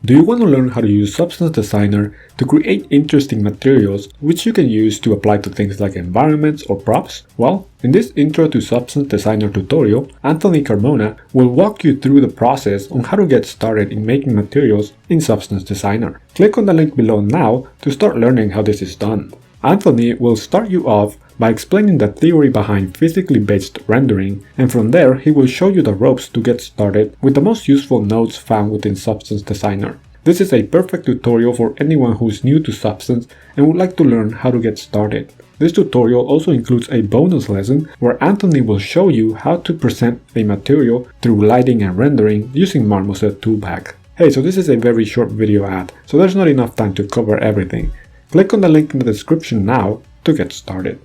Do you want to learn how to use Substance Designer to create interesting materials which you can use to apply to things like environments or props? Well, in this Intro to Substance Designer tutorial, Anthony Carmona will walk you through the process on how to get started in making materials in Substance Designer. Click on the link below now to start learning how this is done. Anthony will start you off by explaining the theory behind physically based rendering, and from there he will show you the ropes to get started with the most useful nodes found within Substance Designer. This is a perfect tutorial for anyone who is new to Substance and would like to learn how to get started. This tutorial also includes a bonus lesson where Anthony will show you how to present a material through lighting and rendering using Marmoset Toolbag. Hey, so this is a very short video ad, so there's not enough time to cover everything. Click on the link in the description now to get started.